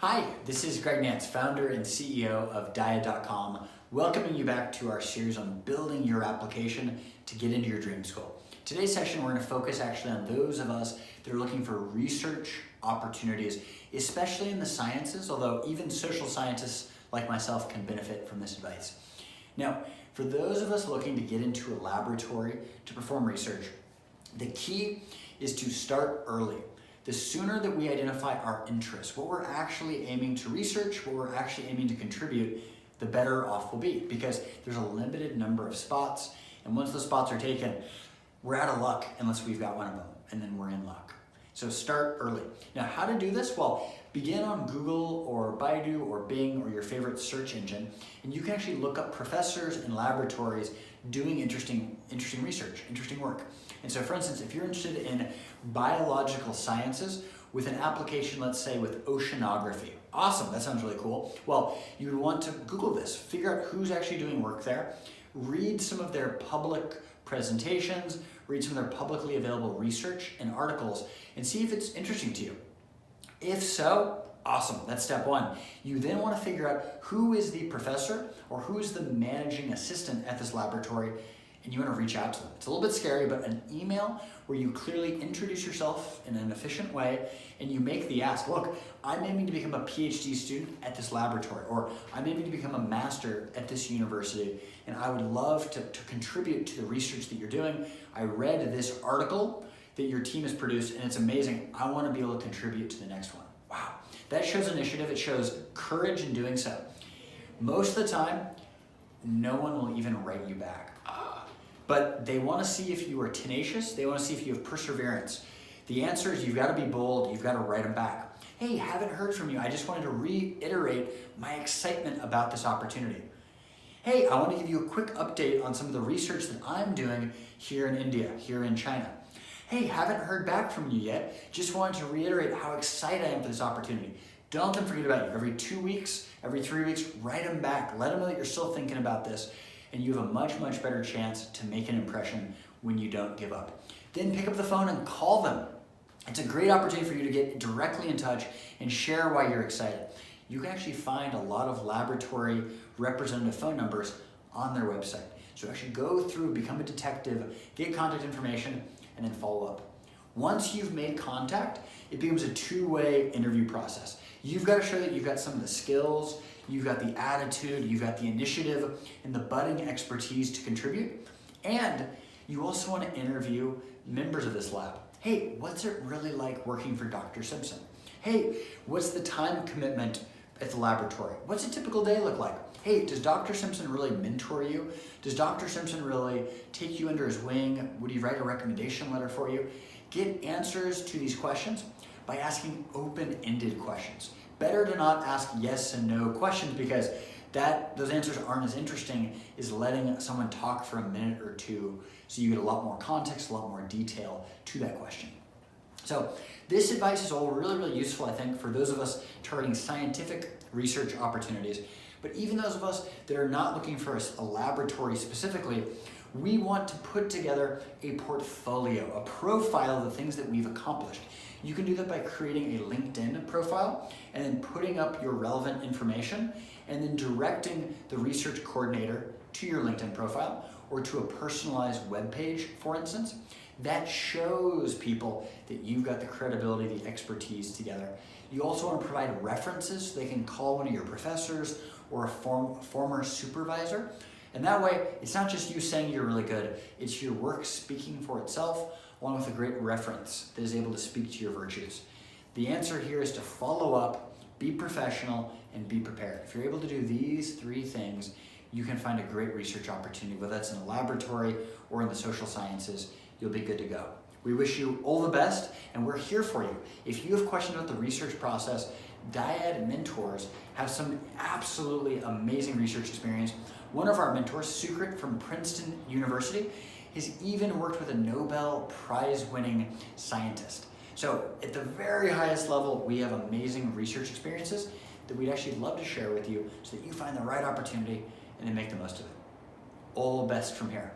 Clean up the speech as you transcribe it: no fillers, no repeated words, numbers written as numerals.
Hi, this is Greg Nance, founder and CEO of Diet.com, welcoming you back to our series on building your application to get into your dream school. Today's session, we're going to focus actually on those of us that are looking for research opportunities, especially in the sciences, although even social scientists like myself can benefit from this advice. Now, for those of us looking to get into a laboratory to perform research, the key is to start early. The sooner that we identify our interests, what we're actually aiming to research, what we're actually aiming to contribute, the better off we'll be, because there's a limited number of spots, and once the spots are taken, we're out of luck unless we've got one of them, and then we're in luck. So start early. Now, how to do this? Well, begin on Google or Baidu or Bing or your favorite search engine, and you can actually look up professors and laboratories doing interesting research, interesting work. And so, for instance, if you're interested in biological sciences with an application, let's say with oceanography, awesome, that sounds really cool. Well, you would want to Google this, figure out who's actually doing work there, read some of their public presentations, read some of their publicly available research and articles, and see if it's interesting to you. If so, awesome, that's step one. You then want to figure out who is the professor or who is the managing assistant at this laboratory, and you want to reach out to them. It's a little bit scary, but an email where you clearly introduce yourself in an efficient way and you make the ask, look, I'm aiming to become a PhD student at this laboratory, or I'm aiming to become a master at this university, and I would love to contribute to the research that you're doing. I read this article that your team has produced and it's amazing. I want to be able to contribute to the next one. Wow, that shows initiative, it shows courage in doing so. Most of the time, no one will even write you back. But they want to see if you are tenacious, they want to see if you have perseverance. The answer is you've got to be bold, you've got to write them back. Hey, haven't heard from you. I just wanted to reiterate my excitement about this opportunity. Hey, I want to give you a quick update on some of the research that I'm doing here in India, here in China. Hey, haven't heard back from you yet. Just wanted to reiterate how excited I am for this opportunity. Don't let them forget about you. Every 2 weeks, every 3 weeks, write them back. Let them know that you're still thinking about this, and you have a much, much better chance to make an impression when you don't give up. Then pick up the phone and call them. It's a great opportunity for you to get directly in touch and share why you're excited. You can actually find a lot of laboratory representative phone numbers on their website. So actually go through, become a detective, get contact information, and then follow up. Once you've made contact, it becomes a two-way interview process. You've got to show that you've got some of the skills, you've got the attitude, you've got the initiative, and the budding expertise to contribute. And you also want to interview members of this lab. Hey, what's it really like working for Dr. Simpson? Hey, what's the time commitment at the laboratory? What's a typical day look like? Hey, does Dr. Simpson really mentor you? Does Dr. Simpson really take you under his wing? Would he write a recommendation letter for you? Get answers to these questions by asking open-ended questions. Better to not ask yes and no questions, because those answers aren't as interesting as letting someone talk for a minute or two so you get a lot more context, a lot more detail to that question. So this advice is all really, really useful, I think, for those of us targeting scientific research opportunities. But even those of us that are not looking for a laboratory specifically, we want to put together a portfolio, a profile of the things that we've accomplished. You can do that by creating a LinkedIn profile and then putting up your relevant information and then directing the research coordinator to your LinkedIn profile or to a personalized web page, for instance. That shows people that you've got the credibility, the expertise together. You also want to provide references so they can call one of your professors or a former supervisor. And that way, it's not just you saying you're really good, it's your work speaking for itself, along with a great reference that is able to speak to your virtues. The answer here is to follow up, be professional, and be prepared. If you're able to do these three things, you can find a great research opportunity, whether that's in a laboratory or in the social sciences. You'll be good to go. We wish you all the best, and we're here for you. If you have questions about the research process, Dyad mentors have some absolutely amazing research experience. One of our mentors, Sukrit from Princeton University, has even worked with a Nobel Prize-winning scientist. So at the very highest level, we have amazing research experiences that we'd actually love to share with you so that you find the right opportunity and then make the most of it. All best from here.